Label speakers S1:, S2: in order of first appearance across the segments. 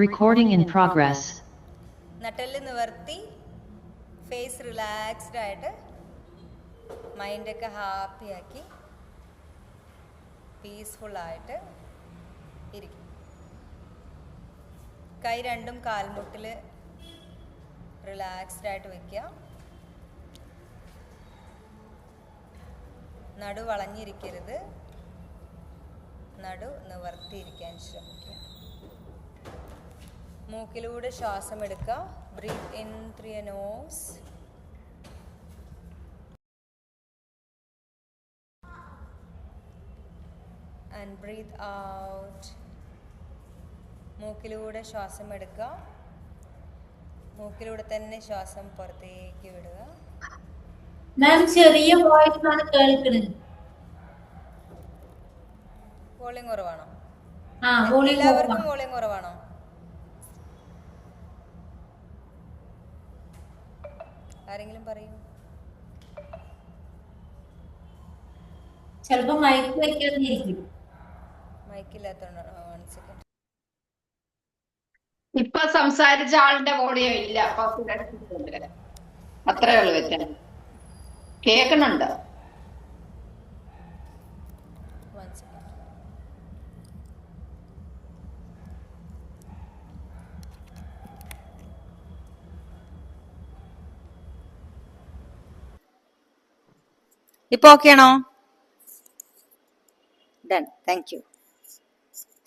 S1: Recording in progress.
S2: നട്ടെല്ല് നിവർത്തി, face relaxed ആയിട്ട്, മൈൻഡൊക്കെ ഹാപ്പിയാക്കി പീസ്ഫുള്ളായിട്ട് ഇരിക്കും. കൈ രണ്ടും കാൽമുട്ടിൽ റിലാക്സ്ഡ് ആയിട്ട് വയ്ക്കുക. നടു വളഞ്ഞിരിക്കരുത്, നടു നിവർത്തിയിരിക്കാൻ ശ്രമിക്കുക. മൂക്കിലൂടെ ശ്വാസം എടുക്കുക. Breathe in through your nose and breathe out. മൂക്കിലൂടെ ശ്വാസം എടുക്കുക, മൂക്കിലൂടെ തന്നെ ശ്വാസം പുറത്തേക്ക് വിടുക.
S3: ചെറിയ വോയിസ് ആണ് കേൾക്കുന്നത്.
S2: വോളിയം കുറവാണോ?
S3: വോളിയം
S2: എല്ലാവർക്കും വോളിയം കുറവാണോ? ആരെങ്കിലും പറയൂ.
S3: ചിലപ്പോ മൈക്ക് വെക്കാന്നിരിക്കും.
S2: മൈക്കില്ലാത്തോണ്ടാണോ? 1 സെക്കൻഡ്.
S4: ഇപ്പൊ സംസാരിച്ച ആളുടെ വോളിയം ഇല്ല, അത്രേ ഉള്ളു വെച്ചാൽ കേൾക്കണുണ്ട്.
S2: 1 സെക്കൻഡ്. ഇപ്പൊ ഓക്കെ ആണോ? Done. Thank you.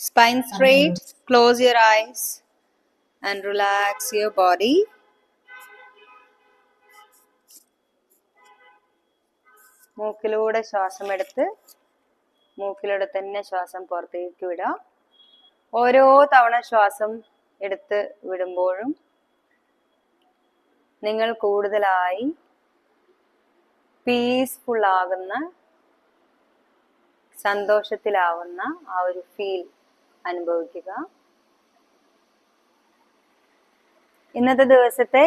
S2: Spine straight, close your eyes and relax your body. മൂക്കിലൂടെ ശ്വാസം എടുത്ത് മൂക്കിലൂടെ തന്നെ ശ്വാസം പുറത്തേക്ക് വിടുക. ഓരോ തവണ ശ്വാസം എടുത്ത് വിടുമ്പോഴും നിങ്ങൾ കൂടുതലായി പീസ്ഫുൾ ആകുന്ന, സന്തോഷത്തിലാവുന്ന ആ ഒരു ഫീൽ അനുഭവിക്കുക. ഇന്നത്തെ ദിവസത്തെ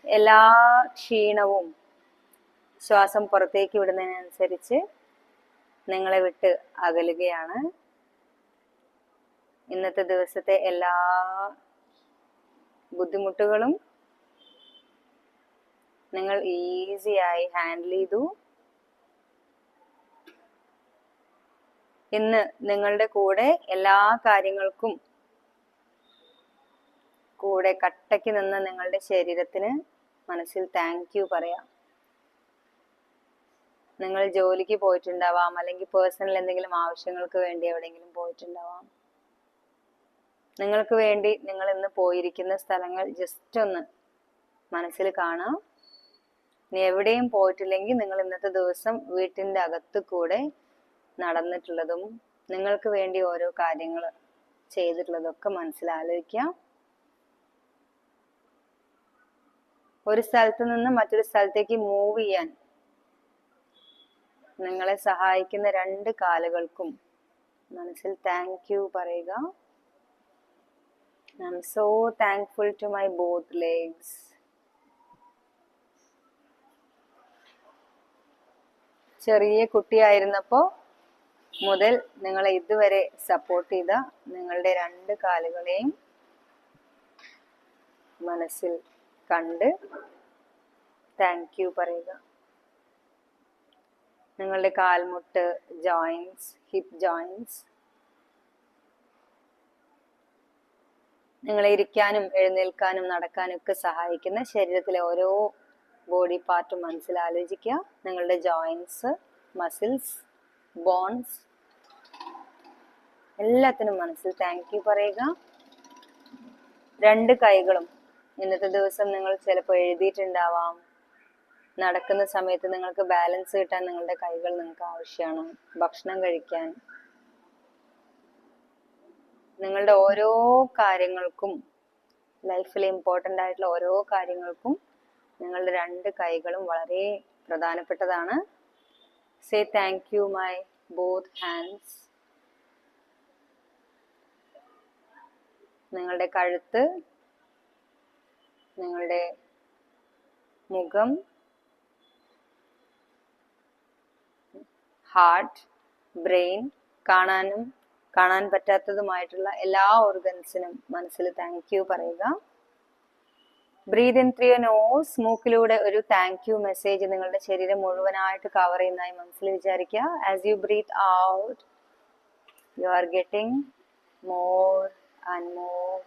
S2: എല്ലാ ക്ഷീണവും ശ്വാസം പുറത്തേക്ക് വിടുന്നതിനനുസരിച്ച് നിങ്ങളെ വിട്ട് അകലുകയാണ്. ഇന്നത്തെ ദിവസത്തെ എല്ലാ ബുദ്ധിമുട്ടുകളും നിങ്ങൾ ഈസിയായി ഹാൻഡിൽ ചെയ്തു. ഇന്ന് നിങ്ങളുടെ കൂടെ എല്ലാ കാര്യങ്ങൾക്കും കൂടെ കട്ടയ്ക്ക് നിന്ന് നിങ്ങളുടെ ശരീരത്തിന് മനസ്സിൽ താങ്ക് യു പറയാം. നിങ്ങൾ ജോലിക്ക് പോയിട്ടുണ്ടാവാം, അല്ലെങ്കിൽ പേഴ്സണൽ എന്തെങ്കിലും ആവശ്യങ്ങൾക്ക് വേണ്ടി എവിടെയെങ്കിലും പോയിട്ടുണ്ടാവാം. നിങ്ങൾക്ക് വേണ്ടി നിങ്ങൾ ഇന്ന് പോയിരിക്കുന്ന സ്ഥലങ്ങൾ ജസ്റ്റ് ഒന്ന് മനസ്സിൽ കാണാം. ഇനി എവിടെയും പോയിട്ടില്ലെങ്കിൽ നിങ്ങൾ ഇന്നത്തെ ദിവസം വീട്ടിൻ്റെ അകത്ത് കൂടെ നടന്നിട്ടുള്ളതും നിങ്ങൾക്ക് വേണ്ടി ഓരോ കാര്യങ്ങൾ ചെയ്തിട്ടുള്ളതൊക്കെ മനസ്സിലാലോചിക്കാം. ഒരു സ്ഥലത്ത് നിന്ന് മറ്റൊരു സ്ഥലത്തേക്ക് മൂവ് ചെയ്യാൻ നിങ്ങളെ സഹായിക്കുന്ന 2 കാലുകൾക്കും മനസ്സിൽ താങ്ക് യു പറയുക. I am so thankful to my both legs. ചെറിയ കുട്ടിയായിരുന്നപ്പോൾ മുതൽ നിങ്ങളെ ഇതുവരെ സപ്പോർട്ട് ചെയ്ത നിങ്ങളുടെ 2 കാലുകളെയും മനസ്സിൽ കണ്ട് താങ്ക് യു പറയുക. നിങ്ങളുടെ കാൽമുട്ട് ജോയിൻസ്, ഹിപ്പ് ജോയിൻസ്, നിങ്ങളെ ഇരിക്കാനും എഴുന്നേൽക്കാനും നടക്കാനും ഒക്കെ സഹായിക്കുന്ന ശരീരത്തിലെ ഓരോ ബോഡി പാർട്ടും മനസ്സിൽ ആലോചിക്കുക. നിങ്ങളുടെ ജോയിൻസ്, മസിൽസ്, ബോൺസ് എല്ലാത്തിനും മനസ്സിൽ താങ്ക് യു പറയുക. 2 കൈകളും ഇന്നത്തെ ദിവസം നിങ്ങൾ ചിലപ്പോൾ എഴുതിയിട്ടുണ്ടാവാം. നടക്കുന്ന സമയത്ത് നിങ്ങൾക്ക് ബാലൻസ് കിട്ടാൻ നിങ്ങളുടെ കൈകൾ നിങ്ങൾക്ക് ആവശ്യമാണ്. ഭക്ഷണം കഴിക്കാൻ, നിങ്ങളുടെ ഓരോ കാര്യങ്ങൾക്കും, ലൈഫിൽ ഇമ്പോർട്ടൻ്റ് ആയിട്ടുള്ള ഓരോ കാര്യങ്ങൾക്കും നിങ്ങളുടെ 2 കൈകളും വളരെ പ്രധാനപ്പെട്ടതാണ്. Say thank you my both hands. നിങ്ങളുടെ കഴുത്ത്, നിങ്ങളുടെ മുഖം, ഹാർട്ട്, ബ്രെയിൻ കാണാനും കാണാൻ പറ്റാത്തതുമായിട്ടുള്ള എല്ലാ ഓർഗൻസിനും മനസ്സിൽ താങ്ക് യു പറയുക. Breathe in through your nose. മൂക്കിലൂടെ ഒരു താങ്ക് യു മെസ്സേജ് നിങ്ങളുടെ ശരീരം മുഴുവനായിട്ട് കവർ ചെയ്യുന്നതായി മനസ്സിൽ വിചാരിക്കുക. As you breath out, you are getting more and more.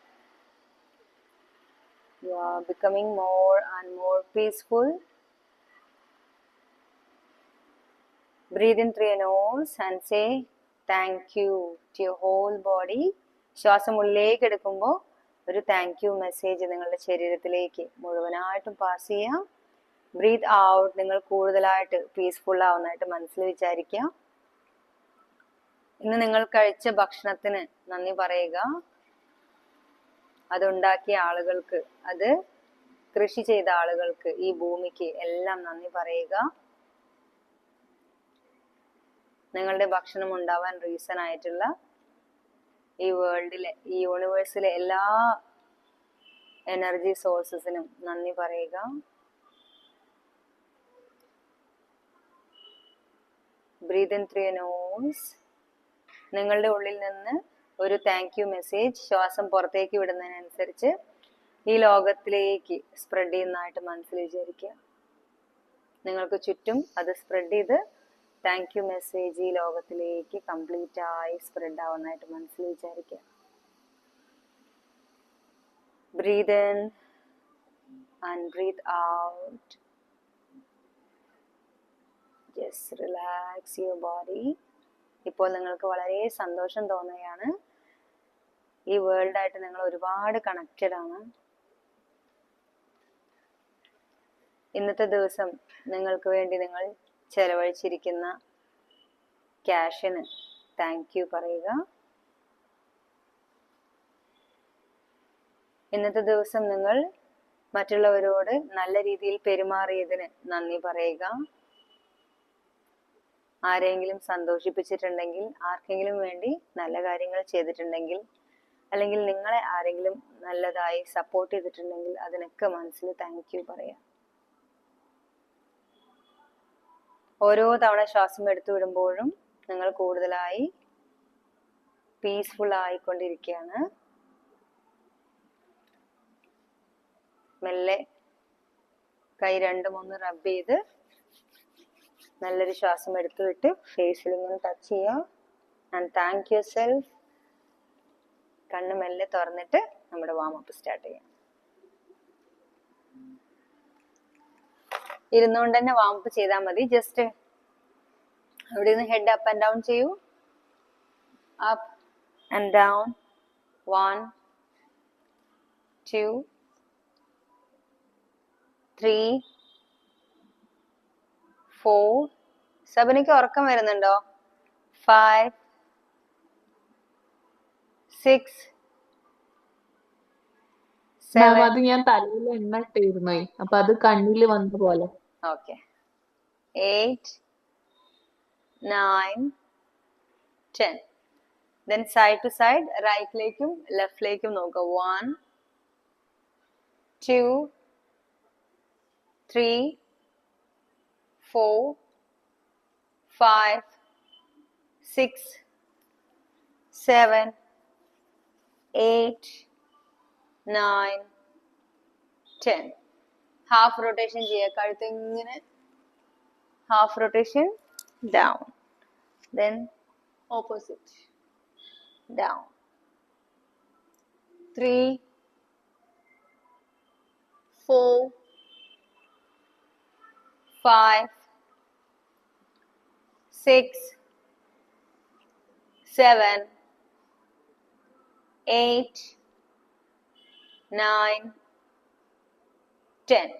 S2: You are becoming more and more peaceful. Breathe in through your nose and say thank you to your whole body. ശ്വാസം ഉള്ളിലേക്ക് എടുക്കുമ്പോൾ ഒരു thank U message നിങ്ങളുടെ ശരീരത്തിലേക്ക് മുഴുവനായിട്ടും pass ചെയ്യാം. Breathe out, നിങ്ങൾ കൂടുതലായിട്ട് പീസ്ഫുൾ ആവുന്നതായിട്ട് മനസ്സിൽ വിചാരിക്കുക. ഇന്ന് നിങ്ങൾ കഴിച്ച ഭക്ഷണത്തിന് നന്ദി പറയുക. അതുണ്ടാക്കിയ ആളുകൾക്ക്, അത് കൃഷി ചെയ്ത ആളുകൾക്ക്, ഈ ഭൂമിക്ക് എല്ലാം നന്ദി പറയുക. നിങ്ങളുടെ ഭക്ഷണം ഉണ്ടാവാൻ റീസൺ ആയിട്ടുള്ള ഈ വേൾഡിലെ, ഈ യൂണിവേഴ്സിലെ എല്ലാ എനർജി സോഴ്സസിനും നന്ദി പറയുക. Breathe in through your nose. നിങ്ങളുടെ ഉള്ളിൽ നിന്ന് ഒരു താങ്ക് യു മെസ്സേജ് ശ്വാസം പുറത്തേക്ക് വിടുന്നതിനനുസരിച്ച് ഈ ലോകത്തിലേക്ക് സ്പ്രെഡ് ചെയ്യുന്നതായിട്ട് മനസ്സിൽ വിചാരിക്കുക. നിങ്ങൾക്ക് ചുറ്റും അത് സ്പ്രെഡ് ചെയ്ത് താങ്ക് യു മെസ്സേജ് ഈ ലോകത്തിലേക്ക് കംപ്ലീറ്റ് ആയി സ്പ്രെഡ് ആവുന്നതായിട്ട് മനസ്സിൽ വിചാരിക്കുക. Breathe in and breathe out. Just relax your body. ഇപ്പോൾ നിങ്ങൾക്ക് വളരെ സന്തോഷം തോന്നുകയാണ്. ഈ വേൾഡായിട്ട് നിങ്ങൾ ഒരുപാട് കണക്റ്റഡ് ആണ്. ഇന്നത്തെ ദിവസം നിങ്ങൾക്ക് വേണ്ടി നിങ്ങൾ ചെലവഴിച്ചിരിക്കുന്ന ക്യാഷിന് താങ്ക് യു പറയുക. ഇന്നത്തെ ദിവസം നിങ്ങൾ മറ്റുള്ളവരോട് നല്ല രീതിയിൽ പെരുമാറിയതിന് നന്ദി പറയുക. ആരെങ്കിലും സന്തോഷിപ്പിച്ചിട്ടുണ്ടെങ്കിൽ, ആർക്കെങ്കിലും വേണ്ടി നല്ല കാര്യങ്ങൾ ചെയ്തിട്ടുണ്ടെങ്കിൽ, അല്ലെങ്കിൽ നിങ്ങളെ ആരെങ്കിലും നല്ലതായി സപ്പോർട്ട് ചെയ്തിട്ടുണ്ടെങ്കിൽ അതിനൊക്കെ മനസ്സിൽ താങ്ക് യു പറയാം. ഓരോ തവണ ശ്വാസം എടുത്തു വിടുമ്പോഴും നിങ്ങൾ കൂടുതലായി പീസ്ഫുൾ ആയിക്കൊണ്ടിരിക്കുകയാണ്. മെല്ലെ കൈ രണ്ടും ഒന്ന് റബ്ബ് ചെയ്ത് നല്ലൊരു ശ്വാസം എടുത്തു വിട്ട് ഫേസിൽ ഇങ്ങനെ ടച്ച് ചെയ്യാം. And thank you self. കണ്ണ് മെല്ലെ തുറന്നിട്ട് നമ്മുടെ വാമപ്പ് സ്റ്റാർട്ട് ചെയ്യാം. ഇരുന്നുകൊണ്ട് തന്നെ വാമപ്പ് ചെയ്താൽ മതി. ജസ്റ്റ് അവിടെ നിന്ന് ഹെഡ് അപ്പ് ആൻഡ് ഡൗൺ ചെയ്യൂ. Up and down. 1 2 3 4. സബനിക്ക് ഉറക്കം വരുന്നുണ്ടോ? 5 6 7.
S1: അത് ഞാൻ തലയിൽ എണ്ണ ഇട്ടിരുന്നു, അപ്പൊ അത് കണ്ണില് വന്ന പോലെ.
S2: Okay. 8 9 10. then side to side, റൈറ്റിലേക്കും ലെഫ്റ്റിലേക്കും നോക്കുക. 1 2 3 4 5 6 7 8 9 10. ഹാഫ് റൊട്ടേഷൻ ചെയ്യുക. കഴുത്ത് ഇങ്ങനെ half rotation down, then opposite down. 3 4 5 6 7 8 9 10.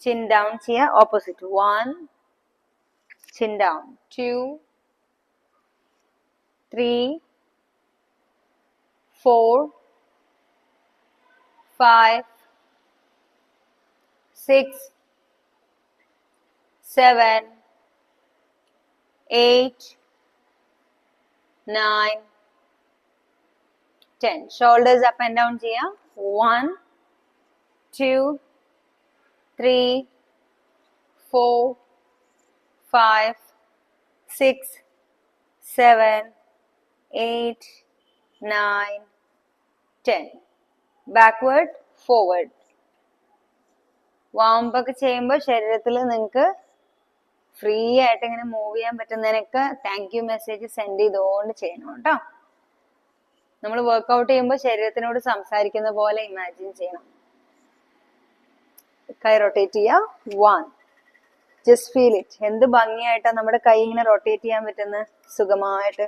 S2: Chin down here, opposite. 1 chin down. 2 3 4 5 6 7 8 9 10. Shoulders up and down here. 1 2 3 4 5 6 7 8, 9, 10. Backward, forward. Warm ഒക്കെ ചെയ്യുമ്പോൾ ശരീരത്തിൽ നിങ്ങൾക്ക് ഫ്രീ ആയിട്ട് ഇങ്ങനെ മൂവ് ചെയ്യാൻ പറ്റുന്നതിനൊക്കെ താങ്ക് യു മെസ്സേജ് സെൻഡ് ചെയ്തുകൊണ്ട് ചെയ്യണം കേട്ടോ. നമ്മൾ വർക്ക്ഔട്ട് ചെയ്യുമ്പോൾ ശരീരത്തിനോട് സംസാരിക്കുന്ന പോലെ ഇമാജിൻ ചെയ്യണം. കൈ റൊട്ടേറ്റ് ചെയ്യുക. 1. Just feel it. എന്ത് ഭംഗിയായിട്ടാണ് നമ്മുടെ കൈ ഇങ്ങനെ റൊട്ടേറ്റ് ചെയ്യാൻ പറ്റുന്നത്, സുഖമായിട്ട്.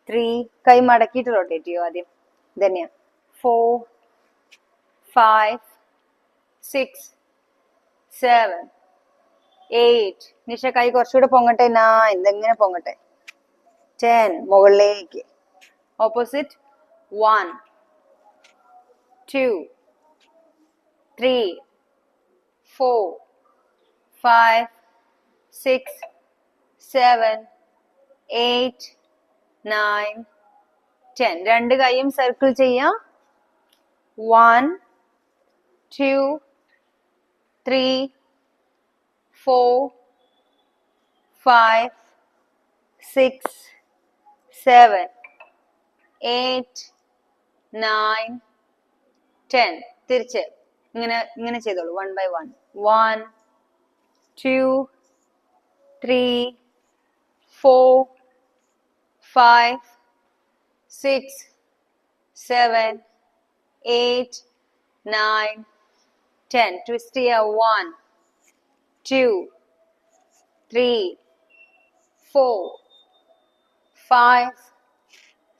S2: 3. കൈ മടക്കിയിട്ട് റൊട്ടേറ്റ് ചെയ്യുക ആദ്യം. ധന്യ. 4, 5, 6, 7, 8. നിഷ കൈ കുറച്ചുകൂടെ പൊങ്ങട്ടെ. 9. ഇതെങ്ങനെ പൊങ്ങട്ടെ. 10. മുകളിലേക്ക്. ഓപ്പോസിറ്റ്. 1, 2, 3, 4, 5, 6, 7, 8, 9, 10. രണ്ട് കൈയും സർക്കിൾ ചെയ്യാം. 1, 2, 3, 4, 5, 6, 7, 8, 9, 10. തിരിച്ച് ഇങ്ങനെ ചെയ്തോളൂ. 1 by 1. 1, 2, 3, 4, 5, 6, 7, 8, 9, 10. Twist here. 1, 2, 3, 4, 5,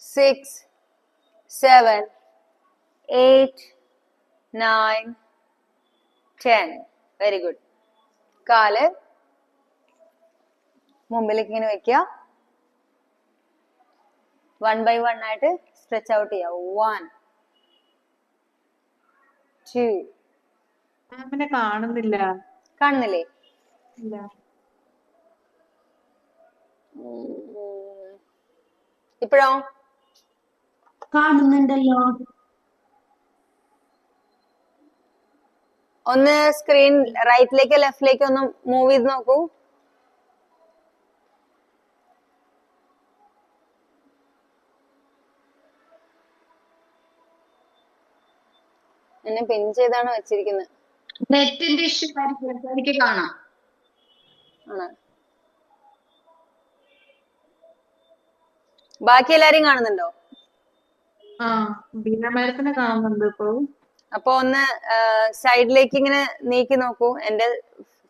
S2: 6, 7, 8, 9, 10. Very good. കാല് മുമ്പിലേക്ക് ഇങ്ങനെ വെക്കുക. 1 by 1 ആയിട്ട് സ്ട്രെച്ച് ഔട്ട് ചെയ്യുക. 1, 2.
S1: മാമിനെ കാണുന്നില്ല.
S2: കാണുന്നില്ലേ?
S1: ഇല്ല.
S2: ഇപ്പോഴോ?
S3: കാണുന്നുണ്ടല്ലോ.
S2: ഒന്ന് സ്ക്രീൻ റൈറ്റിലേക്കോ ലെഫ്റ്റിലേക്കോ ഒന്ന് മൂവ് ചെയ്ത് നോക്കൂ. എന്നെ പിൻ ചെയ്താണ് വെച്ചിരിക്കുന്നത്.
S4: നെറ്റിന്റെ ഇഷ്യൂ ആയിരിക്കും, എനിക്ക് കാണാം.
S2: ആണ്. ബാക്കി എല്ലാരെയും കാണുന്നുണ്ടോ?
S1: ആ ബീന മാഡത്തിനെ കാണുന്നുണ്ട് ഇപ്പൊ.
S2: അപ്പൊ ഒന്ന് സൈഡിലേക്ക് ഇങ്ങനെ നീക്കി നോക്കൂ. എന്റെ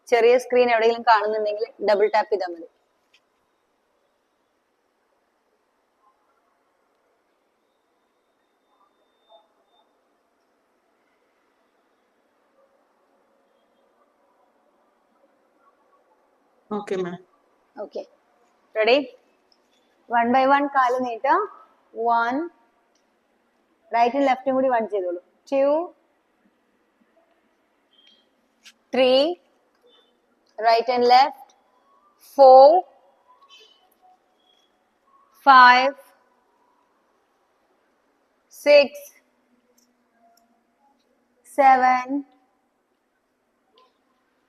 S2: ചെറിയ സ്ക്രീൻ എവിടെയെങ്കിലും കാണുന്നുണ്ടെങ്കിൽ ഡബിൾ ടാപ്പ് ചെയ്താൽ മതി.
S1: Okay ma'am.
S2: Okay, ready? 1 by 1 കാല് നീട്ടാ. 1, റൈറ്റും ലെഫ്റ്റും കൂടി 1 ചെയ്തോളൂ. 2, 3, റൈറ്റ് ആൻഡ് ലെഫ്റ്റ്. 4, 5, 6, 7,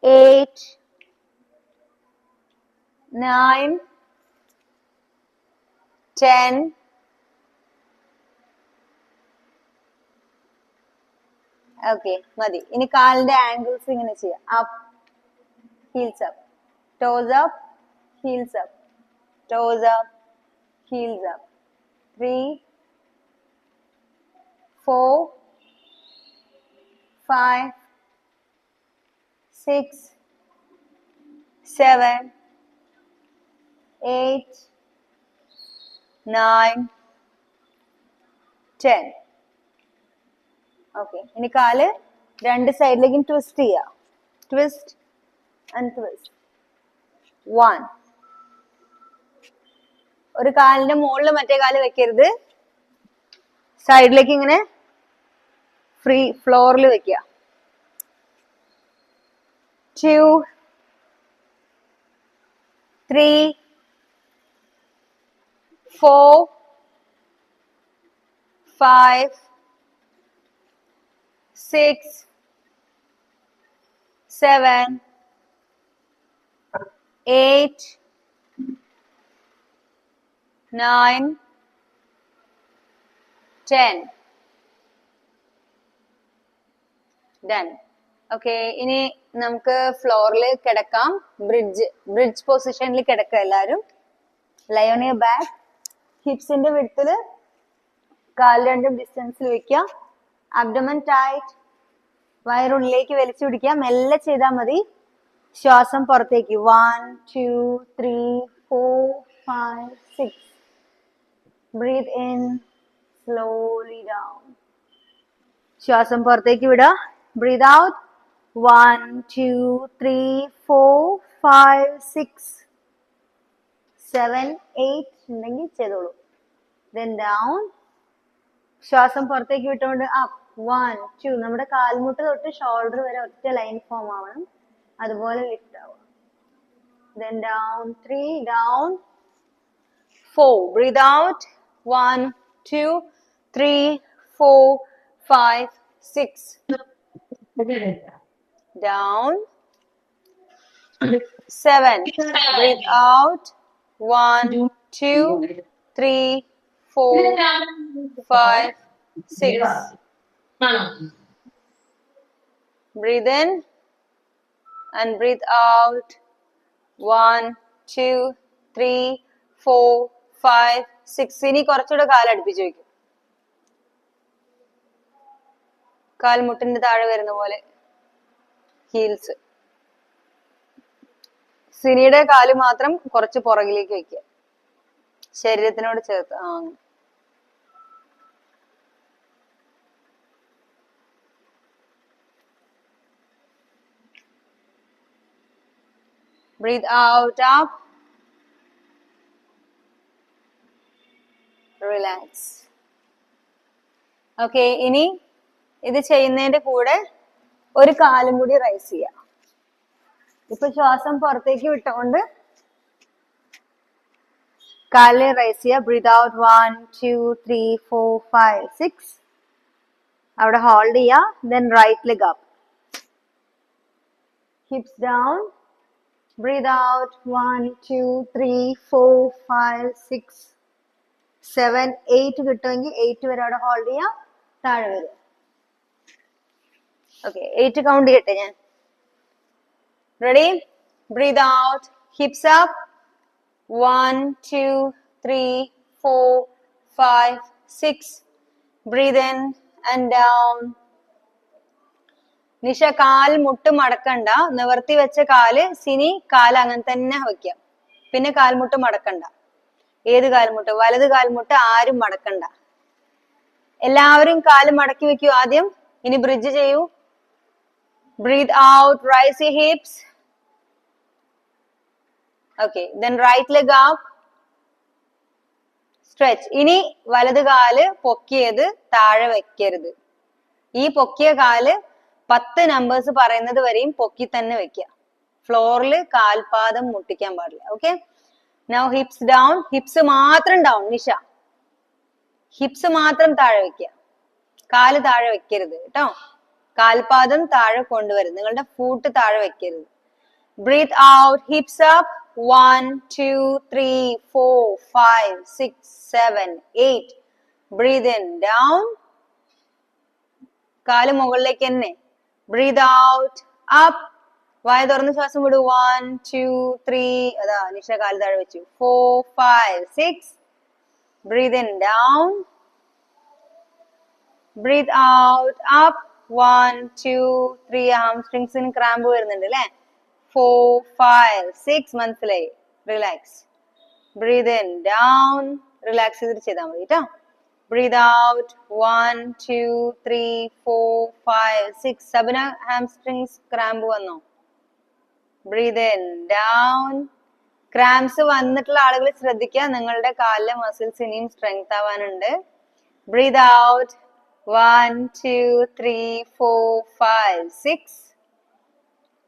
S2: 8, 9, 10. ഓക്കെ, മതി. ഇനി കാലിന്റെ ആംഗിൾസ് ഇങ്ങനെ ചെയ്യാം. Up, heels up, toss up, heels up, toss up, heels up. 3, 4, 5, 6, 7, 8, 9, 10. Okay, ഇനി കാല് രണ്ട് സൈഡിലേക്കും ട്വിസ്റ്റ് ചെയ്യാം. Twist and twist. 1. ഒരു കാലിന്റെ മുകളിൽ മറ്റേ കാല് വെക്കരുത്. സൈഡിലേക്ക് ഇങ്ങനെ ഫ്രീ ഫ്ലോറിൽ വെക്കുക. 2, 3, 4, 5, 6, 7, 8, 9, 10. Done. ഓക്കെ, ഇനി നമുക്ക് ഫ്ലോറിൽ കിടക്കാം. ബ്രിഡ്ജ് പൊസിഷനിൽ കിടക്കാം എല്ലാരും. Lie on your back. ഹിപ്സിന്റെ വിഡ്ത്തില് കാൽ രണ്ടും ഡിസ്റ്റൻസിൽ വെക്കുക. Abdomen tight. വയറുള്ളിലേക്ക് വലിച്ചു പിടിക്കുക. മെല്ലെ ചെയ്താൽ മതി. ശ്വാസം പുറത്തേക്ക്. 1 2 3 4 5 6. Breathe in, slowly down. ശ്വാസം പുറത്തേക്ക് വിടുക. Breathe out. 1 2 3 4 5 6 7 8 ഉണ്ടെങ്കിൽ ചെയ്തോളൂ. Then down. ശ്വാസം പുറത്തേക്ക് വിട്ടുകൊണ്ട് up. 1 2. നമ്മുടെ കാൽമുട്ട് തൊട്ട് ഷോൾഡർ വരെ ഒറ്റ ലൈൻ ഫോം ആവണം. അതുപോലെ ലിഫ്റ്റ് ആവുക. Then down. 3 down. 4. Breathe out. 1 2 3 4 5 6. Down. 7. Breathe out. 1 2 3 4 5 6. Breathe in and breathe out. 1 2 3 4 5 6. ഇനി കുറച്ചുകൂടെ കാലടുപ്പിച്ച് വയ്ക്കും. കാൽമുട്ടിന്റെ താഴെ വരുന്ന പോലെ ഹീൽസ്. സിനിയുടെ കാല് മാത്രം കുറച്ച് പുറകിലേക്ക് വെക്കുക, ശരീരത്തിനോട് ചേർത്ത്. Breathe out, up. Relax. Okay, ഇനി ഇത് ചെയ്യുന്നതിന്റെ കൂടെ ഒരു കാലും കൂടി റൈസ് ചെയ്യാം. ഇപ്പൊ ശ്വാസം പുറത്തേക്ക് വിട്ടുകൊണ്ട് കാല് റൈസ് ചെയ്യുക. Breathe out. 1 2 3 4 5 6. അവിടെ ഹോൾഡ് ചെയ്യുക. Then right leg up. Hips down. Breathe out. 1 2 3 4 5 6 7 8 കിട്ടുമെങ്കിൽ 8 വരെ അവിടെ ഹോൾഡ് ചെയ്യാം. താഴെ വരും. ഓക്കെ, 8 കൗണ്ട് ചെയ്യട്ടെ ഞാൻ. Ready? Breathe out. Hips up. 1 2 3 4 5 6. Breathe in and down. Nisha കാൽ മുട്ട് മടക്കണ്ട. നിവർത്തി വെച്ച കാല്. സിനി കാല് അങ്ങനെ തന്നെ വയ്ക്കാം. പിന്നെ കാൽമുട്ട് മടക്കണ്ട. ഏത് കാൽമുട്ട്? വലത് കാൽമുട്ട് ആരും മടക്കണ്ട. എല്ലാവരും കാല് മടക്കി വെക്കൂ ആദ്യം. ഇനി ബ്രിഡ്ജ് ചെയ്യൂ. Breathe out, raise your hips. Okay, then right leg up. Stretch. ഇനി വലത് കാല് പൊക്കിയത് താഴെ വെക്കരുത്. ഈ പൊക്കിയ കാല് 10 നമ്പേഴ്സ് പറയുന്നത് വരെയും പൊക്കി തന്നെ വെക്കുക. ഫ്ലോറിൽ കാൽപാദം മുട്ടിക്കാൻ പാടില്ല. Okay, now hips down. Hips മാത്രം ഡൗൺ. നിഷ ഹിപ്സ് മാത്രം താഴെ വെക്കുക. കാല് താഴെ വെക്കരുത് കേട്ടോ. കാൽപാദം താഴെ കൊണ്ടുവരുത്. നിങ്ങളുടെ ഫൂട്ട് താഴെ വെക്കരുത്. Breathe out. Hips up. 1 2 3 4 5 6 7 8. Breathe in. Down. കാല് മുകളിലേക്ക് തന്നെ. Breathe out. അപ്പ്. വായ തുറന്ന് ശ്വാസം വിടൂ. 1 2 3. അതാ നിഷ കാല് താഴെ വെച്ചു. 4 5 6. Breathe in. Down. Breathe out. Up. 1 2 3. ഹാംസ്ട്രിങ്സിന് ക്രാമ്പ് വരുന്നുണ്ട് അല്ലെ. 4 5 6. മനസ്സിലായി. Relax. Breathe in. Down. Relax ചെയ്തിട്ട് ചെയ്താൽ മതി കേട്ടോ. Breathe out. 1 2 3 4 5 6. Sabana hamstrings cramp വന്നോ? Breathe in. ഡൗൺ. ക്രാംസ് വന്നിട്ടുള്ള ആളുകൾ ശ്രദ്ധിക്കുക. നിങ്ങളുടെ കാലിലെ മസിൽസ് ഇനിയും സ്ട്രെങ്ത് ആവാനുണ്ട്. Breathe out. 1 2 3 4 5 6.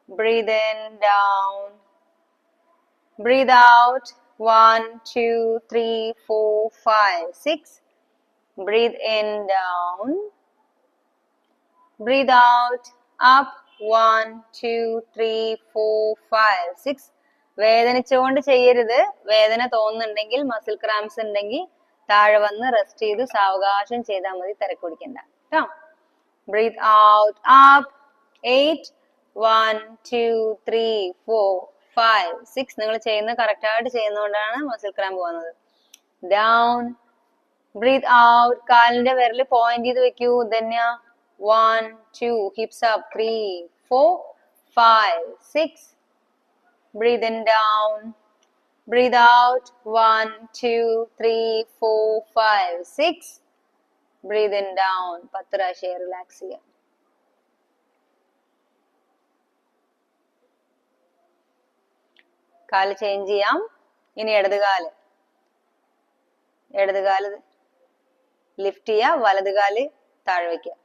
S2: Breathe in, down. Breathe out. 1 2 3 4 5 6. Breathe in, down. Breathe out. Up. 1 2 3 4 5 6. വേദനിച്ചുകൊണ്ട് ചെയ്യരുത്. വേദന തോന്നുന്നുണ്ടെങ്കിൽ, മസിൽ ക്രാംസ് ഉണ്ടെങ്കിൽ താഴെ വന്ന് റെസ്റ്റ് ചെയ്ത് സാവകാശം ചെയ്താൽ മതി, തിരക്ക് പിടിക്കണ്ട കേട്ടോ. Breathe out up 8 1 2 3 4 5 6. നിങ്ങൾ ചെയ്യുന്നത് കറക്റ്റ് ആയിട്ട് ചെയ്യുന്നതുകൊണ്ടാണ് മസിൽ ക്രാമ്പ് പോകുന്നത്. ഡൗൺ. Breathe out. കാലിന്റെ വിരല് പോയിന്റ് ചെയ്ത് വെക്കൂ. Dhanya 1 2 hips up 3 4 5 6. Breathe in down. Breathe out 1 2 3 4 5 6. Breathe in down. 10 പ്രാവശ്യം റിലാക്സ് ചെയ്യാം. കാല് ചേഞ്ച് ചെയ്യാം. ഇനി ഇടതുകാല് ലിഫ്റ്റ് ചെയ്യുക, വലതുകാല് താഴെ വയ്ക്കുക.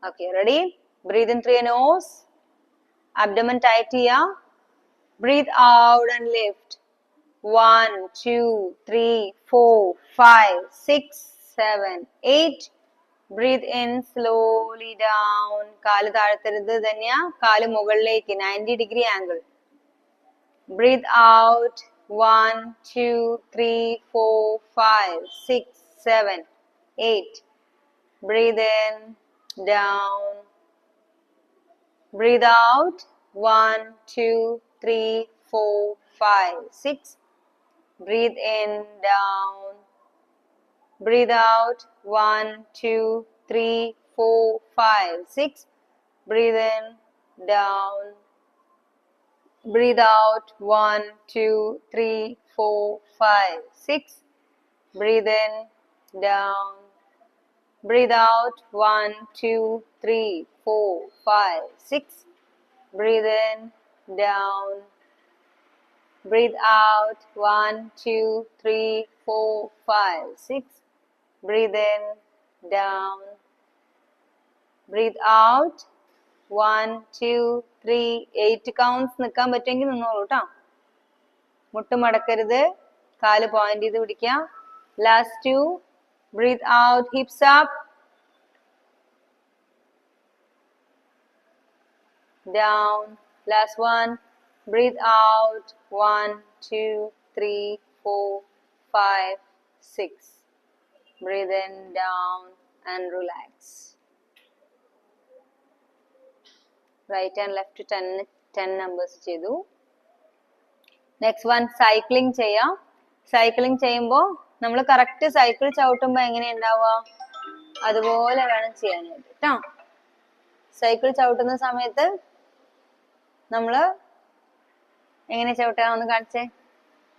S2: Okay, ready? Breathe in through your nose. Abdomen tight here. Breathe out and lift. 1 2 3 4 5 6 7 8. Breathe in slowly down. കാല് താഴ്ത്തരുത് ധന്യ. കാല് മുകളിലേക്ക് 90 degree angle. Breathe out. 1 2 3 4 5 6 7 8. Breathe in. Down. Breathe out. 1 2 3 4 5 6. Breathe in. Down. Breathe out. 1 2 3 4 5 6. Breathe in. Down. Breathe out. 1 2 3 4 5 6. Breathe in. Down. Breathe out. 1 2 3 4 5 6. Breathe in. Down. Breathe out. 1 2 3 4 5 6. Breathe in. Down. Breathe out. 1 2 3 8 counts. നിൽക്കാൻ പറ്റുമെങ്കിൽ നിന്നോളൂ കേട്ടോ. മുട്ട് മടക്കരുത്. കാല് point ചെയ്ത് പിടിക്കാം. Last 2. Breathe out, hips up. Down. Last one. Breathe out. 1 2 3 4 5 6. Breathe in, down and relax. Right and left 10 numbers ചെയ്തു. Next one, cycling ചെയ്യാം. Cycling ചെയ്യുമ്പോൾ നമ്മൾ കറക്റ്റ് സൈക്കിൾ ചവിട്ടുമ്പോൾ എങ്ങനെ ഉണ്ടാവുക അതുപോലെ വേണം ചെയ്യാനായിട്ട് കേട്ടോ. സൈക്കിൾ ചവിട്ടുന്ന സമയത്ത് നമ്മള് എങ്ങനെ ചവിട്ടാ ഒന്ന് കാണിച്ചേ.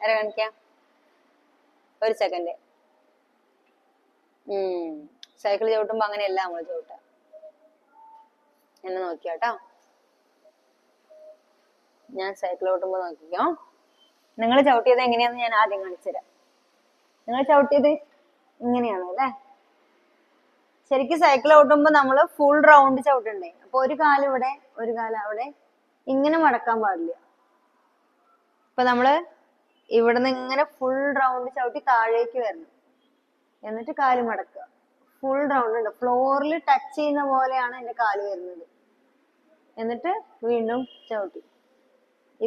S2: ആരെ കാണിക്കാം? ഒരു സെക്കൻഡ്. സൈക്കിൾ ചവിട്ടുമ്പോ അങ്ങനെയല്ല നമ്മൾ ചവിട്ടാ. എന്നെ നോക്കിയാട്ടോ. ഞാൻ സൈക്കിൾ ചവിട്ടുമ്പോ നോക്കിക്കോ. നിങ്ങൾ ചവിട്ടിയത് എങ്ങനെയാന്ന് ഞാൻ ആദ്യം കാണിച്ചുതരാം. നിങ്ങൾ ചവിട്ടിയത് ഇങ്ങനെയാണ് അല്ലേ? ശരിക്കും സൈക്കിൾ ചവിട്ടുമ്പോ നമ്മള് ഫുൾ റൗണ്ട് ചവിട്ടണ്ടേ. അപ്പൊ ഒരു കാല് ഇവിടെ ഒരു കാല് അവിടെ, ഇങ്ങനെ മടക്കാൻ പാടില്ല. ഇപ്പൊ നമ്മള് ഇവിടുന്ന് ഇങ്ങനെ ഫുൾ റൗണ്ട് ചവിട്ടി താഴേക്ക് വരണം. എന്നിട്ട് കാല് മടക്കുക. ഫുൾ റൗണ്ട് ഉണ്ട്. ഫ്ലോറിൽ ടച്ച് ചെയ്യുന്ന പോലെയാണ് എന്റെ കാല് വരുന്നത്. എന്നിട്ട് വീണ്ടും ചവിട്ടി.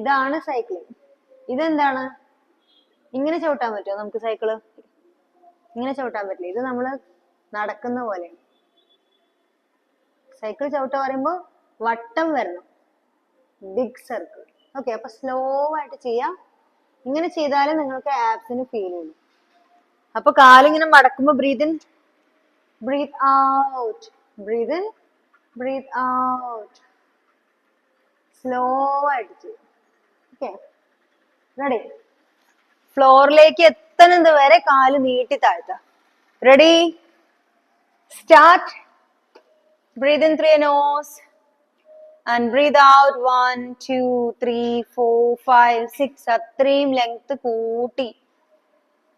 S2: ഇതാണ് സൈക്ലിംഗ്. ഇതെന്താണ്? ഇങ്ങനെ ചവിട്ടാൻ പറ്റുമോ നമുക്ക്? സൈക്കിള് ഇങ്ങനെ ചവിട്ടാൻ പറ്റില്ല. ഇത് നമ്മള് നടക്കുന്ന പോലെയാണ്. സൈക്കിൾ ചവിട്ട പറയുമ്പോ വട്ടം വരണം, ബിഗ് സർക്കിൾ. ഓക്കെ, അപ്പൊ സ്ലോ ആയിട്ട് ചെയ്യാം. ഇങ്ങനെ ചെയ്താലും നിങ്ങൾക്ക് ആപ്സിന് ഫീൽ ചെയ്യും. അപ്പൊ കാലിങ്ങനെ മടക്കുമ്പോ breathe in, breathe out, breathe in, breathe out. Slow ആയിട്ട് ചെയ്യും. Okay, ready? ഫ്ലോറിലേക്ക് എത്തുന്നത് വരെ കാല് നീട്ടി താഴ്ത്താം. Ready? Start. Breathe in through your nose and breathe out. 1 2 3 4 5 6. അത്രയും ലെങ്ത് കൂട്ടി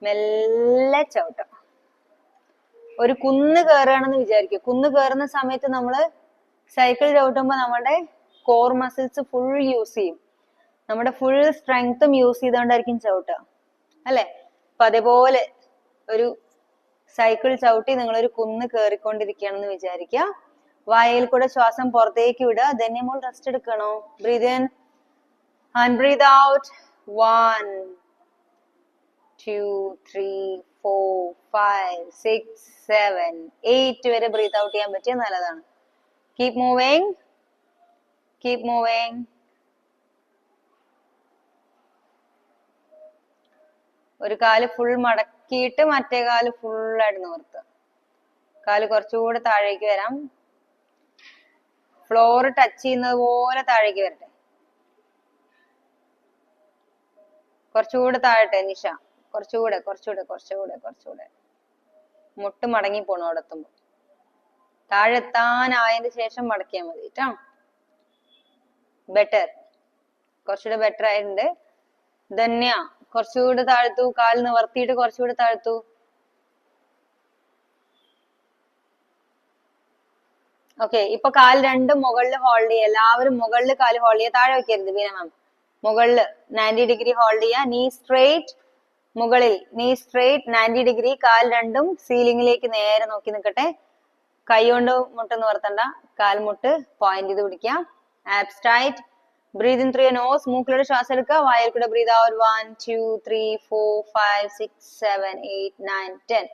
S2: മെല്ലെ ചവിട്ടാം. ഒരു കുന്ന് കയറുകയാണെന്ന് വിചാരിക്കുക. കുന്ന് കയറുന്ന സമയത്ത് നമ്മള് സൈക്കിൾ ചവിട്ടുമ്പോൾ നമ്മുടെ കോർ മസിൽസ് ഫുൾ യൂസ് ചെയ്യും. നമ്മുടെ ഫുൾ സ്ട്രെങ്ത്തും യൂസ് ചെയ്തുകൊണ്ടായിരിക്കും ചവിട്ടുക അല്ലെ? അപ്പൊ അതേപോലെ ഒരു സൈക്കിൾ ചവിട്ടി നിങ്ങളൊരു കുന്ന് കയറിക്കൊണ്ടിരിക്കുകയാണെന്ന് വിചാരിക്കുക. വായയിൽ കൂടെ ശ്വാസം പുറത്തേക്ക് വിടുക. ധന്യമോൾ റെസ്റ്റ് എടുക്കണോ? Breathe in and breathe out. 1 2 3 4 5 6 7 8 വരെ ബ്രീത്ത് ഔട്ട് ചെയ്യാൻ പറ്റിയ നല്ലതാണ്. Keep moving, keep moving. ഒരു കാല് ഫുൾ മടക്കിയിട്ട് മറ്റേ കാല് ഫുള്ളായിട്ട് നിവർത്തുക. കാല് കുറച്ചുകൂടെ താഴേക്ക് വരാം. ഫ്ലോർ ടച്ച് ചെയ്യുന്നത് പോലെ താഴേക്ക് വരട്ടെ. കുറച്ചുകൂടെ താഴട്ടെ നിഷ, കുറച്ചുകൂടെ കുറച്ചുകൂടെ കുറച്ചുകൂടെ കുറച്ചുകൂടെ. മുട്ട് മടങ്ങി പോണു അവിടെ എത്തുമ്പോ. താഴെ എത്താനായതിന് ശേഷം മടക്കിയാൽ മതി കേട്ടോ. ബെറ്റർ, കുറച്ചുകൂടെ ബെറ്റർ ആയിട്ടുണ്ട്. ധന്യ കുറച്ചുകൂടെ താഴ്ത്തു, കാൽ നിവർത്തിയിട്ട് കുറച്ചുകൂടെ താഴ്ത്തു. ഓക്കെ, ഇപ്പൊ കാൽ രണ്ടും മുകളിൽ ഹോൾഡ് ചെയ്യുക. എല്ലാവരും മുകളിൽ കാല് ഹോൾഡ് ചെയ്യുക, താഴെ വെക്കരുത് ബീന മാം. മുകളില് 90 ഡിഗ്രി ഹോൾഡ് ചെയ്യുക. നീ സ്ട്രെയിറ്റ്, മുകളിൽ നീ സ്ട്രെയിറ്റ് 90 ഡിഗ്രി. കാൽ രണ്ടും സീലിംഗിലേക്ക് നേരെ നോക്കി നിൽക്കട്ടെ. കൈ കൊണ്ട് മുട്ട് നിവർത്തണ്ട, കാൽമുട്ട് പോയിന്റ് ചെയ്ത് പിടിക്കാം. Abs tight. Breathe in through your nose. മൂക്കിലൂടെ ശ്വാസം എടുക്കുക, വായിൽ കൂടെ ബ്രീത്ത് ഔട്ട്. 1 2 3 4 5 6 7 8 9 10.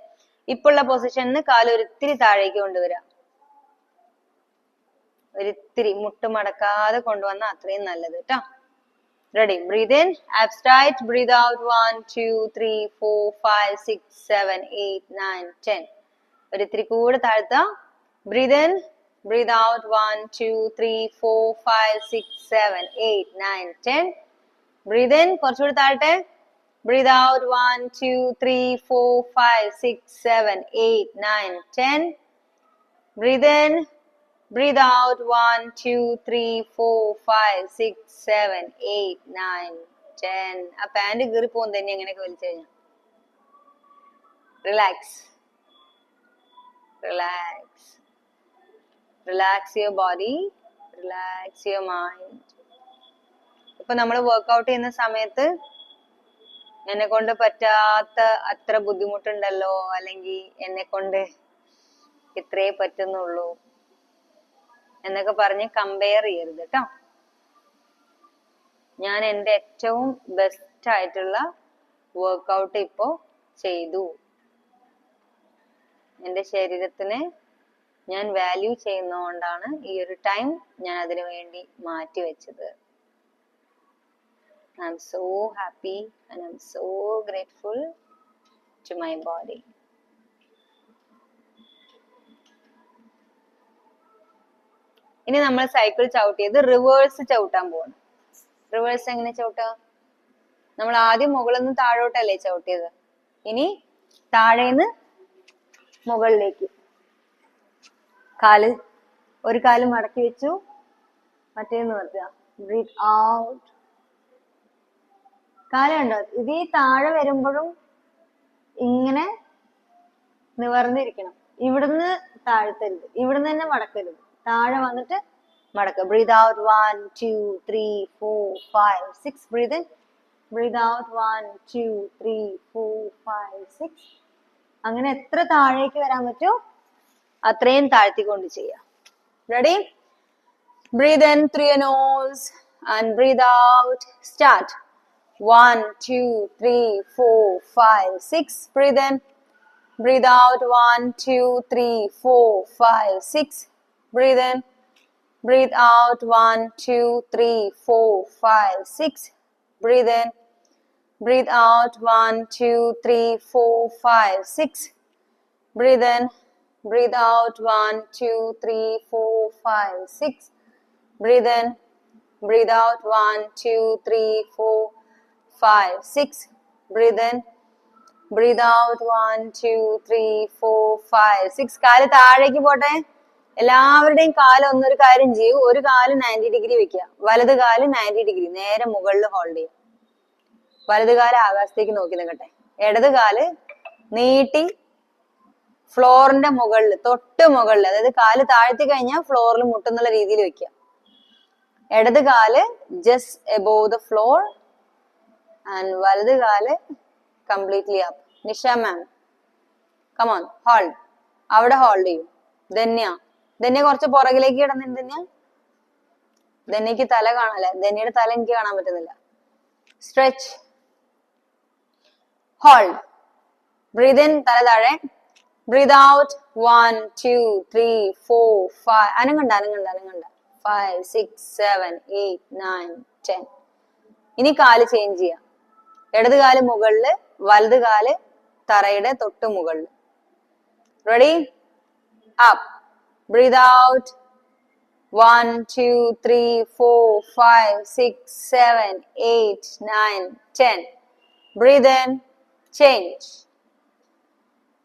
S2: ഇപ്പോഴുള്ള പൊസിഷനിൽ കാല് ഒരിത്തിരി താഴേക്ക് കൊണ്ടുവരിക. ഒരിത്തിരി മുട്ട് മടക്കാതെ കൊണ്ടുവന്ന അത്രയും നല്ലത് കേട്ടോ. Ready? Breathe in, abs tight, breathe out. 1 2 3 4 5 6 7 8 9 10. ഒരിത്തിരി കൂടെ താഴ്ത്താം. Breathe in, breathe out. 1 2 3 4 5 6 7 8 9 10. Breathe in, കുറച്ചുകൂടെ താഴ്ത്തെ. Breathe out. 1 2 3 4 5 6 7 8 9 10. Breathe in, breathe out. 1 2 3 4 5 6 7 8 9 10. ആ പാന്റ് കീറി പോകും തന്നെ എങ്ങനെയൊക്കെ വലിച്ചു കഴിഞ്ഞാൽ. Relax, relax, relax your body, relax your mind. ഇപ്പൊ നമ്മൾ വർക്ക്ഔട്ട് ചെയ്യുന്ന സമയത്ത് എന്നെ കൊണ്ട് പറ്റാത്ത അത്ര ബുദ്ധിമുട്ടുണ്ടല്ലോ, അല്ലെങ്കിൽ എന്നെ കൊണ്ട് ഇത്രേ പറ്റുന്നുള്ളൂ എന്നൊക്കെ പറഞ്ഞ് കമ്പയർ ചെയ്യരുത് കേട്ടോ. ഞാൻ എൻ്റെ ഏറ്റവും ബെസ്റ്റ് ആയിട്ടുള്ള വർക്ക്ഔട്ട് ഇപ്പോ ചെയ്തു. എൻ്റെ ശരീരത്തിനെ ഞാൻ വാല്യൂ ചെയ്യുന്നതുകൊണ്ടാണ് ഈ ഒരു ടൈം ഞാൻ അതിനു വേണ്ടി മാറ്റി വെച്ചത്. I am so happy and I am so grateful to my body. ഇനി നമ്മൾ സൈക്കിൾ ചവിട്ടിയത് റിവേഴ്സ് ചവിട്ടാൻ പോവാണ്. റിവേഴ്സ് എങ്ങനെ ചവിട്ടുക? നമ്മൾ ആദ്യം മുകളിൽ നിന്ന് താഴോട്ടല്ലേ ചവിട്ടിയത്. ഇനി താഴേന്ന് മുകളിലേക്ക്. കാല് ഒരു കാല് മടക്കി വെച്ചു, മറ്റേന്ന് നിർത്തുക. Breathe out. കാല് കണ്ടോ, ഇത് ഈ താഴെ വരുമ്പോഴും ഇങ്ങനെ നിവർന്നിരിക്കണം. ഇവിടുന്ന് താഴ്ത്തരുത്, ഇവിടുന്ന് തന്നെ മടക്കരുത്. താഴെ വന്നിട്ട് മടക്കുക. Breathe out. 1 2 3 4 5 6. Breathe in, breathe out. 1 2 3 4 5 6. അങ്ങനെ എത്ര താഴേക്ക് വരാൻ പറ്റുമോ അത്രയും താഴ്ത്തിക്കൊണ്ട് ചെയ്യാം. Ready? Breathe in through your nose and breathe out. Start. 1 2 3 4 5 6. Breathe in, breathe out. 1 2 3 4 5 6. Breathe in, breathe out. 1 2 3 4 5 6. Breathe in, breathe out. 1 2 3 4 5 6. Breathe in, breathe out. 1 2 3 4 5 6. Breathe in, breathe out. 1 2 3 4 5 6. Breathe in, breathe out. 1 2 3 4 5 6. കാല് താഴേക്ക് പോട്ടെ. എല്ലാവരുടെയും കാല് ഒന്നൊരു കാര്യം ചെയ്യൂ. ഒരു കാല് 90 ഡിഗ്രി വെക്കുക. വലത് കാല് 90 ഡിഗ്രി നേരെ മുകളിൽ ഹോൾഡ് ചെയ്യുക. വലത് കാല് ആകാശത്തേക്ക് നോക്കി നിൽക്കട്ടെ. ഇടത് കാല് നീട്ടി ഫ്ലോറിന്റെ മുകളിൽ, തൊട്ട് മുകളിൽ, അതായത് കാല് താഴ്ത്തി കഴിഞ്ഞാൽ ഫ്ലോറിൽ മുട്ടുന്നുള്ള രീതിയിൽ വെക്കുക. ഇടത് കാല് just above the floor and വലത് കാല് കംപ്ലീറ്റ്ലി അപ്പ്. നിഷ മാം, കമോൺ, ഹോൾഡ്. അവിടെ ഹോൾഡ് ചെയ്യൂ. ധന്യ, ധന്യ കുറച്ച് പുറകിലേക്ക് കിടന്നിട്ട് ധന്യ ധന്യക്ക് തല കാണാല്ലേ, ധന്യയുടെ തല എനിക്ക് കാണാൻ പറ്റുന്നില്ല. സ്ട്രെച്ച്, ഹോൾഡ്, ബ്രീത്ത് ഇൻ, തല താഴെ, ബ്രീത്ത് ഔട്ട്. 1 2 3 4 5. അനങ്ങണ്ട 5 6 7 8 9 10. ഇനി കാല് ചേഞ്ച് ചെയ്യാം. ഇടത് കാല് മുകളില്, വലത് കാല് തറയുടെ തൊട്ട് മുകളിൽ. Ready? Up, breathe out. 1 2 3 4 5 6 7 8 9 10. Breathe in, change.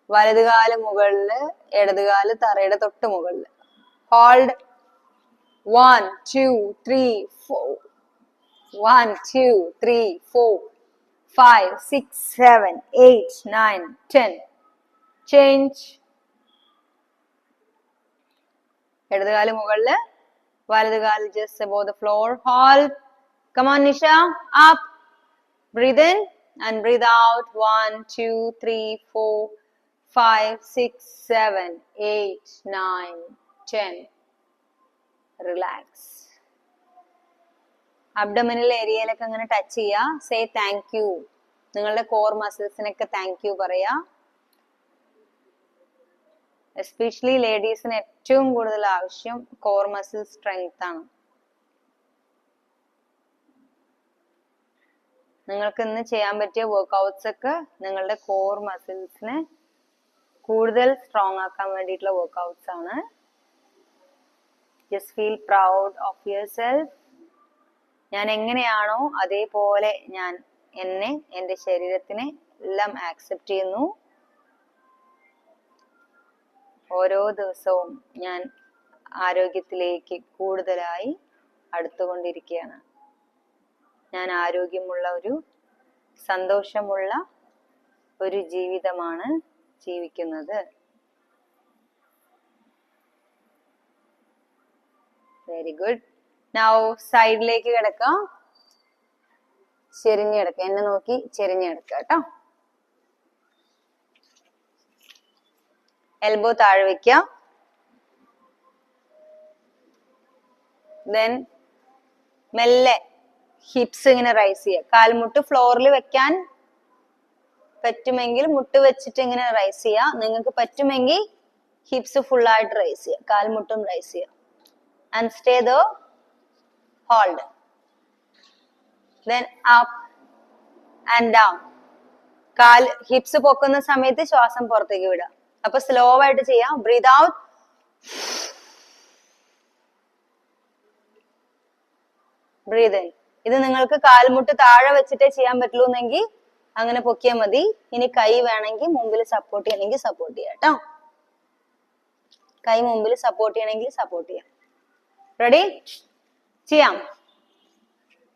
S2: വലത് കാല് മുകളില്, ഇടത് കാല് തറയുടെ തൊട്ട് മുകളില്. ഹോൾഡ്. 1 2 3 4 1 2 3 4 5 6 7 8 9 10. ചേഞ്ച്. ഇടത് കാല് മുകളില്, വലത് കാല് just above the floor. Hold. Come on, Nisha. Up. Breathe in and breathe out. 1 2 3 4 5 6 7 8 9 10. Relax. Abdominal ഏരിയയിലൊക്കെ അങ്ങനെ ടച്ച് ചെയ്യാ. Say thank you. നിങ്ങളുടെ കോർ മസിൽസിനൊക്കെ താങ്ക് യു പറയാ. എസ്പെഷ്യലി ലേഡീസിന് ഏറ്റവും കൂടുതൽ ആവശ്യം കോർ മസിൽ സ്ട്രെങ്ത് ആണ്. നിങ്ങൾക്ക് ഇന്ന് ചെയ്യാൻ പറ്റിയ വർക്ക്ഔട്ട്സ് ഒക്കെ നിങ്ങളുടെ കോർ മസിൽസിനെ കൂടുതൽ സ്ട്രോങ് ആക്കാൻ വേണ്ടിയിട്ടുള്ള വർക്ക്ഔട്ട്സ് ആണ്. Just feel proud of your self. ഞാൻ എങ്ങനെയാണോ അതേപോലെ ഞാൻ എന്നെ, എൻ്റെ ശരീരത്തിനെ എല്ലാം ആക്സെപ്റ്റ് ചെയ്യുന്നു. ഓരോ ദിവസവും ഞാൻ ആരോഗ്യത്തിലേക്ക് കൂടുതലായി അടുത്തുകൊണ്ടിരിക്കുകയാണ്. ഞാൻ ആരോഗ്യമുള്ള ഒരു, സന്തോഷമുള്ള ഒരു ജീവിതമാണ് ജീവിക്കുന്നത്. Very good. നൗ സൈഡിലേക്ക് കിടക്കാം. ചെരിഞ്ഞ് കിടക്കുക. എന്നെ നോക്കി ചെരിഞ്ഞ് കിടക്കുക കേട്ടോ. എൽബോ താഴെ വെക്കുക. ദെൻ മെല്ലെ ഹിപ്സ് ഇങ്ങനെ റൈസ് ചെയ്യുക. കാൽമുട്ട് ഫ്ലോറിൽ വെക്കാൻ പറ്റുമെങ്കിൽ മുട്ട് വെച്ചിട്ട് ഇങ്ങനെ റൈസ് ചെയ്യുക. നിങ്ങൾക്ക് പറ്റുമെങ്കിൽ ഹിപ്സ് ഫുൾ ആയിട്ട് റൈസ് ചെയ്യുക, കാൽമുട്ടും റൈസ് ചെയ്യുക. And stay though. Hold. Then up and down. കാൽ ഹിപ്സ് പൊക്കുന്ന സമയത്ത് ശ്വാസം പുറത്തേക്ക് വിടുക. അപ്പൊ സ്ലോ ആയിട്ട് ചെയ്യാം. Breathe out. Breathe in. ഇത് നിങ്ങൾക്ക് കാൽമുട്ട് താഴെ വെച്ചിട്ടേ ചെയ്യാൻ പറ്റുള്ളൂ എന്നെങ്കിൽ അങ്ങനെ പൊക്കിയാൽ മതി. ഇനി കൈ വേണമെങ്കിൽ മുമ്പിൽ സപ്പോർട്ട് ചെയ്യണമെങ്കിൽ സപ്പോർട്ട് ചെയ്യാം കേട്ടോ. കൈ മുമ്പിൽ സപ്പോർട്ട് ചെയ്യണമെങ്കിൽ സപ്പോർട്ട് ചെയ്യാം. റെഡി? ചെയ്യാം.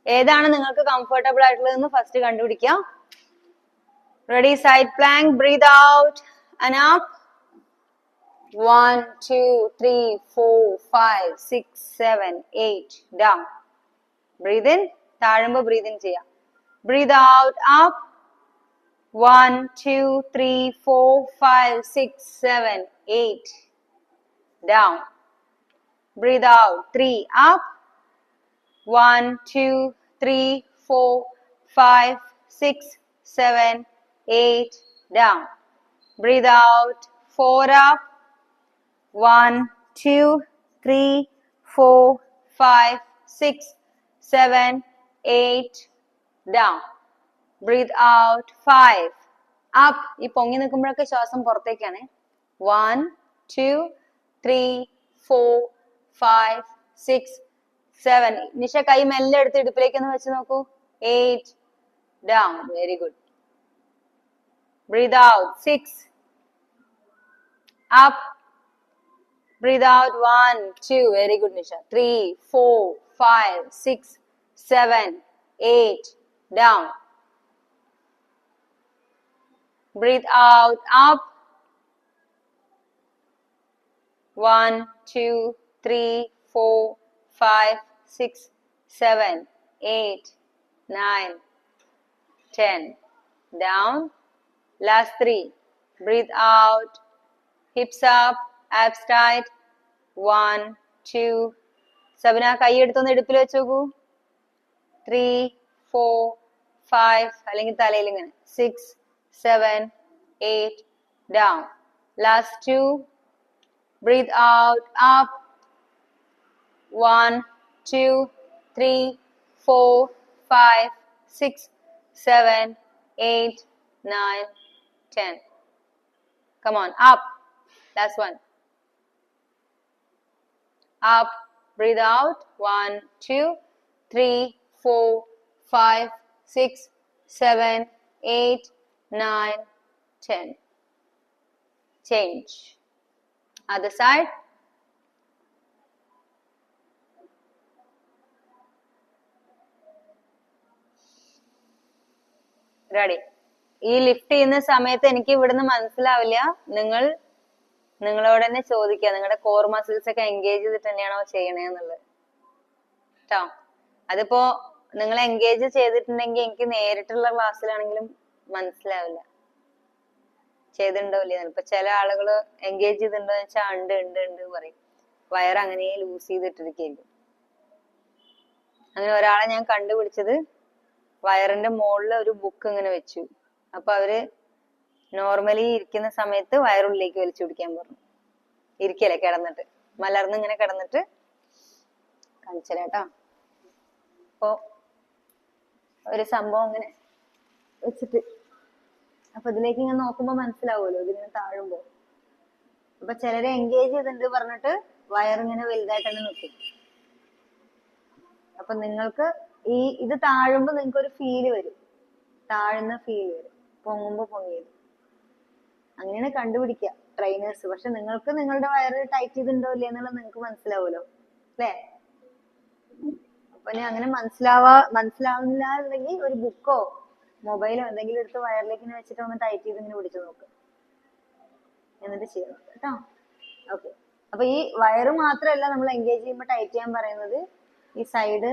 S2: ഏതാണ് നിങ്ങൾക്ക് കംഫർട്ടബിൾ ആയിട്ടുള്ളതെന്ന് ഫസ്റ്റ് കണ്ടുപിടിക്കാം. Ready? Side plank. Breathe out and up. 1 2 3 4 5 6 7 8. down. Breathe in. താഴുമ്പോ breathe in ചെയ്യാം. Breathe out. Up. 1 2 3 4 5 6 7 8. down. Breathe out. 3. Up. 1 2 3 4 5 6 7 8. down. Breathe out. 4 up. 1 2 3 4 5 6 7 8. down. Breathe out. 5 up. ഈ പൊങ്ങി നിൽക്കുമ്പോഴൊക്കെ ശ്വാസം പുറത്തേക്കാണ്. 1 2 3 4 5 6 7. നിഷ കൈ മെല്ലെ എടുത്ത് ഇടുപ്പിലേക്ക് ഒന്ന് വെച്ച് നോക്കൂ. 8. down. Very good. Breathe out. 6. up. Breathe out. 1 2. Very good, Nisha. 3 4 5 6 7 8. down. Breathe out. Up. 1 2 3 4 5 6 7 8 9 10. down. Last 3. Breathe out. Hips up, abs tight. 1 2 Sabina കൈ എടുത്തൊന്ന് ഇടുപ്പിൽ വെച്ച് നോക്കൂ. 3, 4, 5 അല്ലെങ്കിൽ തലയിൽ ഇങ്ങനെ 6, 7, 8 down. Last 2. Breathe out, up. 1, 2, 3, 4, 5, 6, 7, 8, 9, 10. Come on, up. Last one. Up. Breathe out. 1, 2, 3, 4, 5, 6, 7, 8, 9, 10. Change. Other side. Ready. ഈ lift ചെയ്യുന്ന സമയത്ത് എനിക്ക് ഇവിടുന്ന് മനസ്സിലാവില്ല. നിങ്ങളോട് തന്നെ ചോദിക്കുക, നിങ്ങളുടെ കോർ മസിൽസ് ഒക്കെ എൻഗേജ് ചെയ്തിട്ട് തന്നെയാണോ ചെയ്യണേന്നുള്ളത് കേട്ടോ. അതിപ്പോ നിങ്ങൾ എൻഗേജ് ചെയ്തിട്ടുണ്ടെങ്കിൽ എനിക്ക് നേരിട്ടുള്ള ക്ലാസ്സിലാണെങ്കിലും മനസ്സിലാവില്ല ചെയ്തിട്ടുണ്ടോ ഇല്ല. ഇപ്പൊ ചില ആളുകള് എൻഗേജ് ചെയ്തിട്ടുണ്ടോ എന്ന് വെച്ചാൽ ഉണ്ട് പറയും. വയർ അങ്ങനെ ലൂസ് ചെയ്തിട്ടിരിക്കും. അങ്ങനെ ഒരാളെ ഞാൻ കണ്ടുപിടിച്ചത് വയറിന്റെ മുകളിൽ ഒരു ബുക്ക് ഇങ്ങനെ വെച്ചു. അപ്പൊ അവര് നോർമലി ഇരിക്കുന്ന സമയത്ത് വയറുള്ളിലേക്ക് വലിച്ചു പിടിക്കാൻ പറഞ്ഞു. ഇരിക്കല്ലേ, കിടന്നിട്ട് മലർന്ന് ഇങ്ങനെ കിടന്നിട്ട് കാണിച്ചേട്ടോ. അപ്പൊ ഒരു സംഭവം ഇങ്ങനെ വെച്ചിട്ട് അപ്പൊ ഇതിലേക്ക് ഇങ്ങനെ നോക്കുമ്പോ മനസ്സിലാവുമല്ലോ ഇതിങ്ങനെ താഴുമ്പോ. അപ്പൊ ചിലരെ എൻഗേജ് ചെയ്തിട്ടുണ്ട് പറഞ്ഞിട്ട് വയറിങ്ങനെ വലുതായിട്ട് തന്നെ നിൽക്കും. അപ്പൊ നിങ്ങൾക്ക് ഇത് താഴുമ്പോ നിങ്ങൾക്ക് ഒരു ഫീല് വരും, താഴുന്ന ഫീല് വരും, പൊങ്ങുമ്പോ പൊങ്ങിയത്. അങ്ങനെ കണ്ടുപിടിക്കുക ട്രെയിനേഴ്സ്. പക്ഷെ നിങ്ങൾക്ക് നിങ്ങളുടെ വയറ് ടൈറ്റ് ചെയ്തിട്ടുണ്ടോ ഇല്ല എന്നുള്ളത് നിങ്ങൾക്ക് മനസ്സിലാവുമല്ലോ അല്ലേ? അപ്പൊ ഞാൻ അങ്ങനെ മനസ്സിലാവുന്നില്ല എന്നുണ്ടെങ്കിൽ ഒരു ബുക്കോ മൊബൈലോ എന്തെങ്കിലും എടുത്ത് വയറിലേക്ക് ഇങ്ങനെ വെച്ചിട്ട് ഒന്ന് ടൈറ്റ് ചെയ്ത് ഇങ്ങനെ പിടിച്ചു നോക്ക്, എന്നിട്ട് ചെയ്യണം കേട്ടോ. ഓക്കെ. അപ്പൊ ഈ വയറ് മാത്രമല്ല നമ്മൾ എൻഗേജ് ചെയ്യുമ്പോൾ ടൈറ്റ് ചെയ്യാൻ പറയുന്നത്, ഈ സൈഡ്,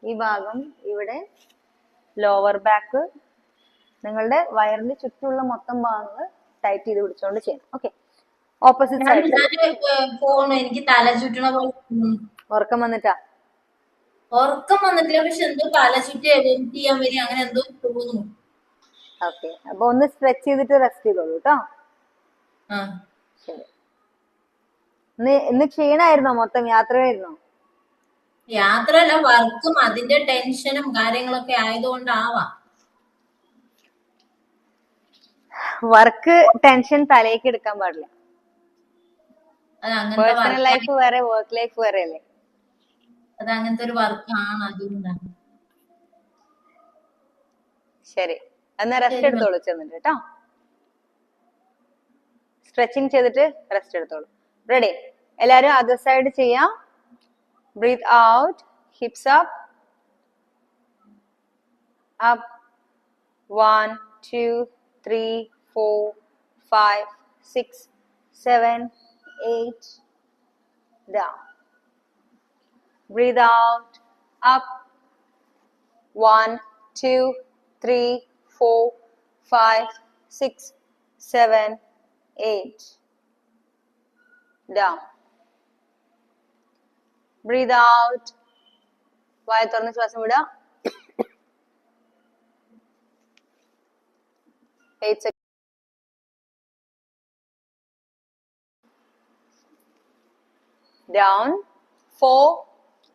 S2: ഈ ഭാഗം, ഇവിടെ ലോവർ ബാക്ക്, നിങ്ങളുടെ വയറിന്റെ ചുറ്റുമുള്ള മൊത്തം ഭാഗങ്ങൾ ടൈറ്റ് ചെയ്ത് പിടിച്ചോണ്ട് ചെയ്യണം. ഓക്കെ. Opposite side.
S3: എനിക്ക് തല ചുറ്റണ പോലെ
S2: ഉറക്കം വന്നിട്ടാ?
S3: ഉറക്കം വന്നിട്ടില്ല, പക്ഷെ എന്തോ തല ചുറ്റി എഡിറ്റ് ചെയ്യാൻ വരും, അങ്ങനെ എന്തോ തോന്നുന്നു.
S2: ഓക്കെ. അപ്പൊ ഒന്ന് സ്ട്രെച്ച് ചെയ്തിട്ട് റെസ്റ്റ് ചെയ്തോളൂ കേട്ടോ. ശരി. ഇന്ന് ക്ഷീണായിരുന്നോ? മൊത്തം യാത്രയായിരുന്നോ?
S3: യാത്രയല്ല, വർക്കും അതിന്റെ ടെൻഷനും കാര്യങ്ങളൊക്കെ ആയതുകൊണ്ടാവാം.
S2: വർക്ക് ടെൻഷൻ തലേക്ക് എടുക്കാൻ പാടില്ല. പേഴ്സണൽ ലൈഫ് വേറെ, വർക്ക് ലൈഫ് വേറെ അല്ലേ?
S3: അത് അങ്ങനത്തെ ഒരു വർക്കാണ്, അതുകൊണ്ടാണ്.
S2: ശരി, എന്നാ റെസ്റ്റ് എടുത്തോളൂ ചെന്നിട്ട് കേട്ടോ. സ്ട്രെച്ചിങ് ചെയ്തിട്ട് റെസ്റ്റ് എടുത്തോളൂ. റെഡി? എല്ലാരും അതർ സൈഡ് ചെയ്യാം. Breathe out, hips up, up. 1, 2, 3, 4, 5, 6, 7, 8 down. Breathe out, up. 1, 2, 3, 4, 5, 6, 7, 8 down. Breathe out. വായ തുറന്ന് ശ്വാസം വിടുക. 8 seconds. Down. 4,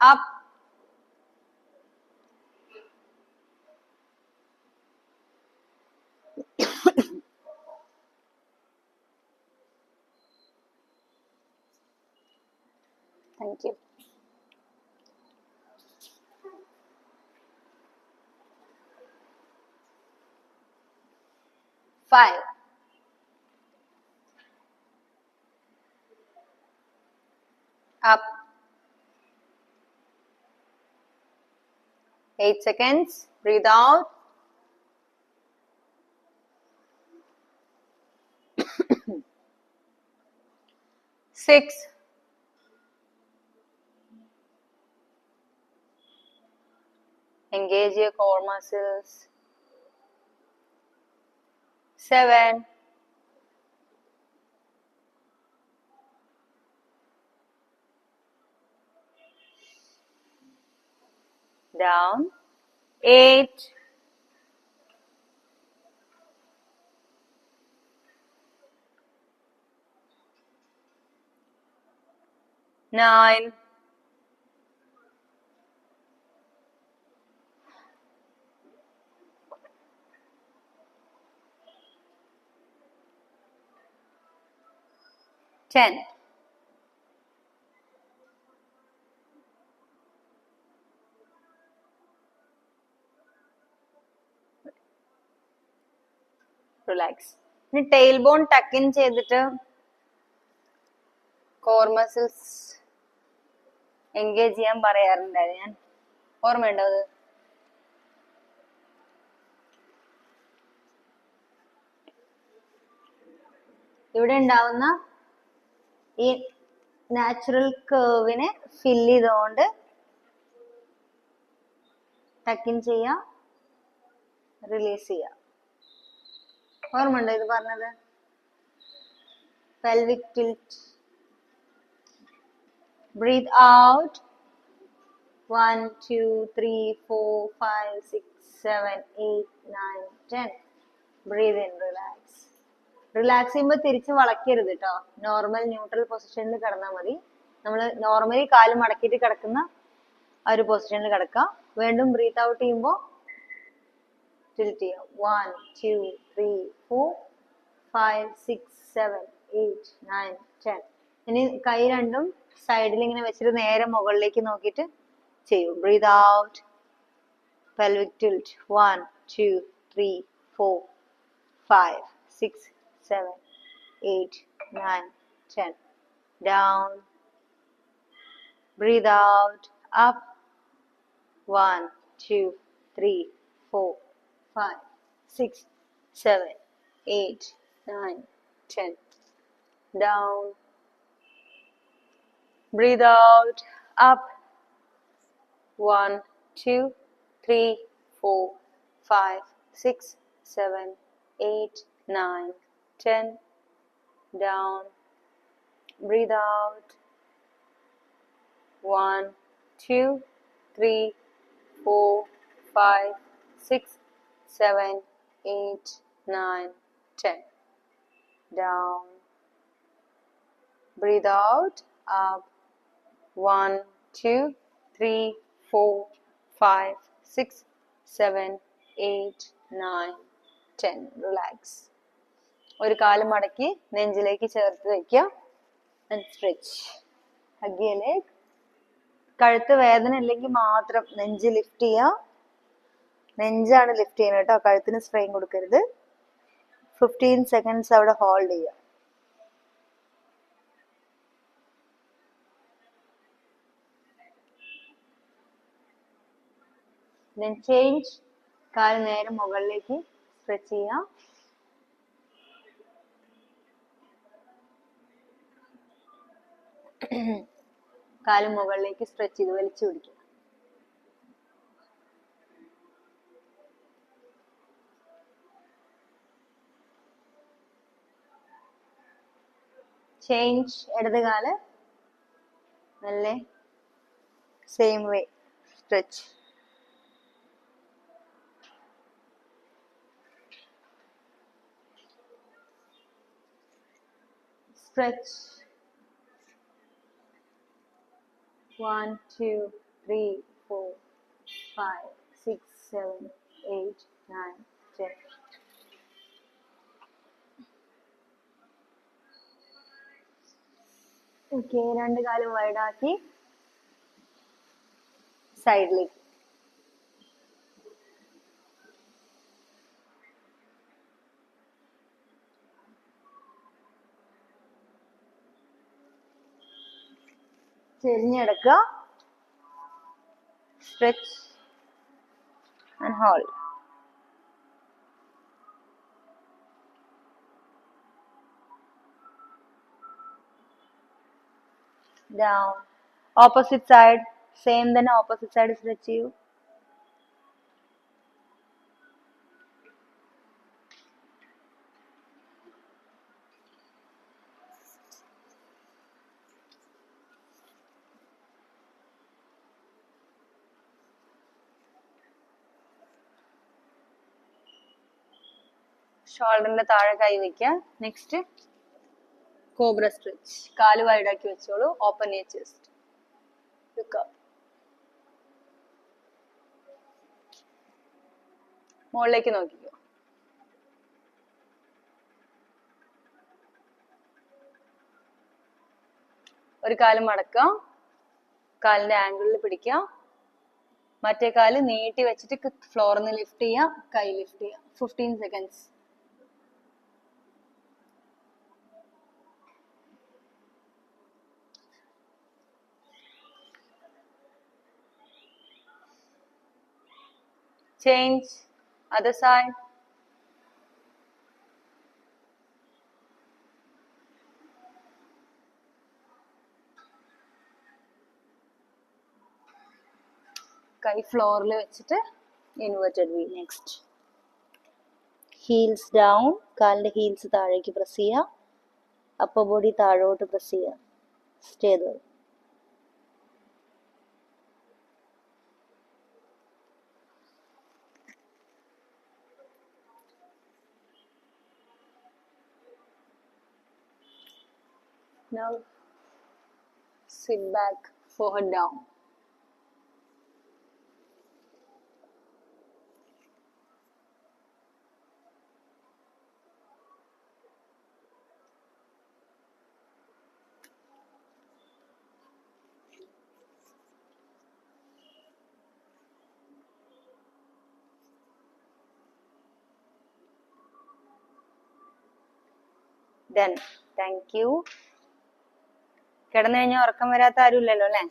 S2: up. Thank you. 5. Up. 8 seconds. Breathe out. 6. Engage your core muscles. 7. 6. down, 8, 9, 10. Relax. ഇനി tail bone tuck in ചെയ്തിട്ട് core muscles engage ചെയ്യാൻ പറയാറുണ്ടായിരുന്നു ഞാൻ. ഓർമ്മയുണ്ടോ അത്? ഇവിടെ ഉണ്ടാവുന്ന ഈ നാച്ചുറൽ കേർവിനെ ഫില്ല് ചെയ്തുകൊണ്ട് ടക്ക് ഇൻ ചെയ്യാം, റിലീസ് ചെയ്യാം. ഓർമ്മയുണ്ടോ ഇത് പറഞ്ഞത്? pelvic tilt, breathe out, 1 2 3 4 5 6 7 8 9 10. breathe in, relax. Relax ചെയ്യുമ്പോൾ തിരിച്ച് വളയ്ക്കരുത് കേട്ടോ. നോർമൽ ന്യൂട്രൽ പൊസിഷനിൽ കിടന്നാൽ മതി. നമ്മൾ നോർമലി കാല് മടക്കിയിട്ട് കിടക്കുന്ന ആ ഒരു പൊസിഷനിൽ കിടക്കാം. വീണ്ടും ബ്രീത്ത് ഔട്ട് ചെയ്യുമ്പോൾ ടിൽറ്റ് ചെയ്യാം. 1 2 3 4 5 6 7 8 9 10. ഇനി കൈ രണ്ടും സൈഡിൽ ഇങ്ങനെ വെച്ചിട്ട് നേരെ മുകളിലേക്ക് നോക്കിയിട്ട് ചെയ്യൂ. Breathe out, pelvic tilt, 1 2 3 4 5 6 7 8 9 10. down, breathe out, up, 1 2 3 4 5 6 7 8 9 10. down, breathe out, up, 1 2 3 4 5 6 7 8 9 10. down, breathe out, 1 2 3 4 5 6 7 8 9 10. down, breathe out, up, 1 2 3 4 5 6 7 8 9 10. relax. ഒരു കാല് മടക്കി നെഞ്ചിലേക്ക് ചേർത്ത് വെക്കുക. and stretch. hug your leg. കഴുത്ത് വേദന ഇല്ലെങ്കിൽ മാത്രം നെഞ്ച് ലിഫ്റ്റ് ചെയ്യുക. നെഞ്ചാണ് ലിഫ്റ്റ് ചെയ്യുന്നത് കേട്ടോ. കഴുത്തിന് സ്ട്രെയിൻ കൊടുക്കരുത്. 15 സെക്കൻഡ്സ് അവിടെ ഹോൾഡ് ചെയ്യുക. then change. കാല് നേരെ മുകളിലേക്ക് സ്ട്രെച്ച് ചെയ്യാം. കാല് മുകളിലേക്ക് സ്ട്രെച്ച് ചെയ്ത് വലിച്ചു പിടിക്കുക. ചേഞ്ച്. ഇടത് കാല് നല്ല same way stretch. stretch. 1 2 3 4 5 6 7 8 9 10. Okay. രണ്ട് കാലും വൈഡാക്കി സൈഡിലേക്ക്. ചെരിഞ്ഞെടുക്കുക. stretch and hold. down. opposite side. same തന്നെ opposite side stretch ചെയ്യൂ. ഷോൾഡറിന്റെ താഴെ കൈ വെക്കുക. Next cobra stretch. കാല് വൈഡാക്കി വെച്ചോളൂ. Open your chest. Look up. മുകളിലേക്ക് നോക്കിക്കോ. ഒരു കാല് മടക്കുക. കാലിന്റെ ആംഗിളിൽ പിടിക്കുക. മറ്റേ കാല് നീട്ടി വെച്ചിട്ട് ഫ്ലോറിൽ നിന്ന് ലിഫ്റ്റ് ചെയ്യുക. കൈ ലിഫ്റ്റ് ചെയ്യുക. 15 സെക്കൻഡ്സ്. ചേഞ്ച്. Other side. കൈ ഫ്ലോറിൽ വെച്ചിട്ട് inverted V. Next heels down. കാലിന്റെ ഹീൽസ് താഴേക്ക് പ്രസ് ചെയ്യുക. അപ്പർ ബോഡി താഴോട്ട് പ്രസ് ചെയ്യുക. Stay there. Now sit back, forehead down. Done. Thank you. കിടന്നു കഴിഞ്ഞാൽ ഉറക്കം വരാത്ത ആരും ഇല്ലല്ലോ അല്ലെ?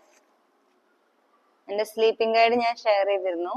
S2: എന്റെ സ്ലീപ്പിംഗ് ഗൈഡ് ഞാൻ ഷെയർ ചെയ്തിരുന്നു.